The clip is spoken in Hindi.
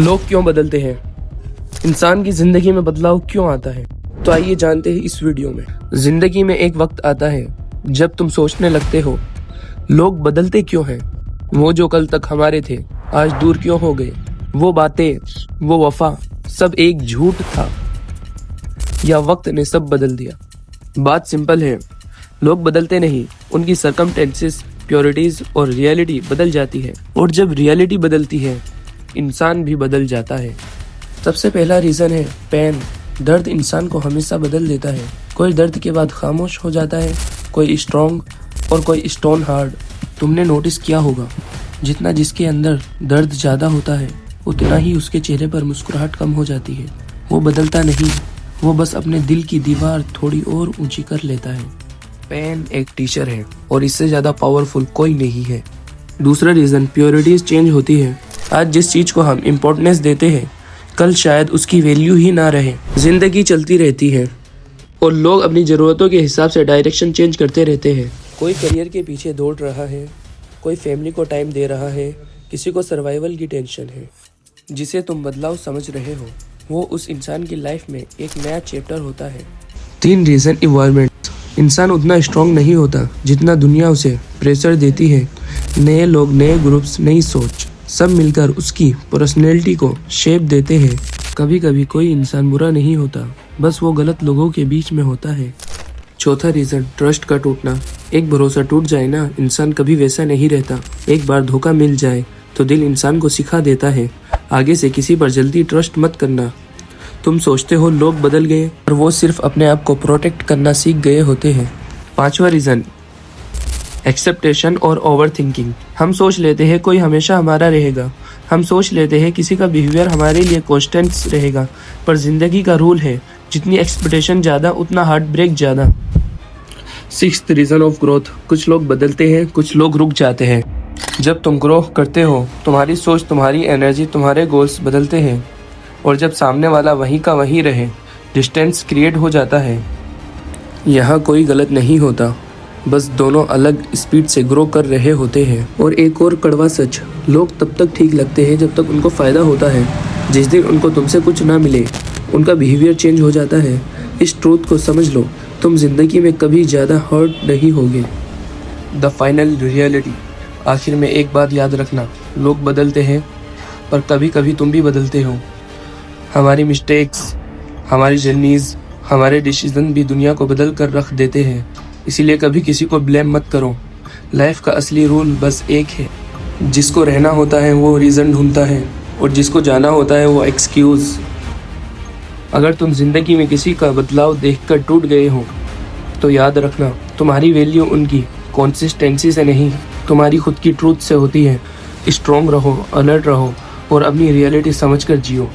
लोग क्यों बदलते हैं? इंसान की जिंदगी में बदलाव क्यों आता है? तो आइए जानते हैं इस वीडियो में। जिंदगी में एक वक्त आता है जब तुम सोचने लगते हो, लोग बदलते क्यों हैं? वो जो कल तक हमारे थे आज दूर क्यों हो गए? वो बातें, वो वफा, सब एक झूठ था या वक्त ने सब बदल दिया? बात सिंपल है, लोग बदलते नहीं, उनकी सर्कमस्टेंसेस, प्योरिटीज और रियलिटी बदल जाती है। और जब रियलिटी बदलती है, इंसान भी बदल जाता है। सबसे पहला रीजन है पेन। दर्द इंसान को हमेशा बदल देता है। कोई दर्द के बाद खामोश हो जाता है, कोई स्ट्रॉन्ग और कोई स्टोन हार्ड। तुमने नोटिस किया होगा, जितना जिसके अंदर दर्द ज्यादा होता है उतना ही उसके चेहरे पर मुस्कुराहट कम हो जाती है। वो बदलता नहीं, वो बस अपने दिल की दीवार थोड़ी और ऊंची कर लेता है। पेन एक टीचर है और इससे ज्यादा पावरफुल कोई नहीं है। दूसरा रीजन प्योरिटीज चेंज होती है। आज जिस चीज को हम इम्पोर्टेंस देते हैं, कल शायद उसकी वैल्यू ही ना रहे। जिंदगी चलती रहती है और लोग अपनी जरूरतों के हिसाब से डायरेक्शन चेंज करते रहते हैं। कोई करियर के पीछे दौड़ रहा है, कोई फैमिली को टाइम दे रहा है, किसी को सर्वाइवल की टेंशन है। जिसे तुम बदलाव समझ रहे हो, वो उस इंसान की लाइफ में एक नया चैप्टर होता है। 3 रीजन इन्वायरमेंट। इंसान उतना स्ट्रांग नहीं होता जितना दुनिया उसे प्रेशर देती है। नए लोग, नए ग्रुप्स, नई सोच, सब मिलकर उसकी पर्सनैलिटी को शेप देते हैं। कभी कभी कोई इंसान बुरा नहीं होता, बस वो गलत लोगों के बीच में होता है। चौथा रीजन ट्रस्ट का टूटना। एक भरोसा टूट जाए ना, इंसान कभी वैसा नहीं रहता। एक बार धोखा मिल जाए तो दिल इंसान को सिखा देता है, आगे से किसी पर जल्दी ट्रस्ट मत करना। तुम सोचते हो लोग बदल गए, और वो सिर्फ अपने आप को प्रोटेक्ट करना सीख गए होते हैं। 5वां रीजन एक्सेप्टेशन और ओवर थिंकिंग। हम सोच लेते हैं कोई हमेशा हमारा रहेगा, हम सोच लेते हैं किसी का बिहेवियर हमारे लिए कॉन्स्टेंट रहेगा, पर जिंदगी का रूल है जितनी एक्सपेक्टेशन ज़्यादा उतना हार्ट ब्रेक ज़्यादा। 6th reason of growth. कुछ लोग बदलते हैं, कुछ लोग रुक जाते हैं। जब तुम ग्रो करते हो, तुम्हारी सोच, तुम्हारी एनर्जी, तुम्हारे गोल्स बदलते हैं, और जब सामने वाला वहीं का वहीं रहे, डिस्टेंस क्रिएट हो जाता है। यहाँ कोई गलत नहीं होता, बस दोनों अलग स्पीड से ग्रो कर रहे होते हैं। और एक और कड़वा सच, लोग तब तक ठीक लगते हैं जब तक उनको फ़ायदा होता है। जिस दिन उनको तुमसे कुछ ना मिले, उनका बिहेवियर चेंज हो जाता है। इस ट्रूथ को समझ लो, तुम जिंदगी में कभी ज़्यादा हर्ट नहीं होगे। The final reality. आखिर में एक बात याद रखना, लोग बदलते हैं, पर कभी कभी तुम भी बदलते हो। हमारी मिस्टेक्स, हमारी जर्नीज, हमारे डिसीजन भी दुनिया को बदल कर रख देते हैं। इसीलिए कभी किसी को ब्लेम मत करो। लाइफ का असली रूल बस एक है, जिसको रहना होता है वो रीज़न ढूंढता है, और जिसको जाना होता है वो एक्सक्यूज़। अगर तुम जिंदगी में किसी का बदलाव देखकर टूट गए हो, तो याद रखना, तुम्हारी वैल्यू उनकी कंसिस्टेंसी से नहीं, तुम्हारी खुद की ट्रूथ से होती है। स्ट्रॉन्ग रहो, अलर्ट रहो और अपनी रियलिटी समझकर जियो।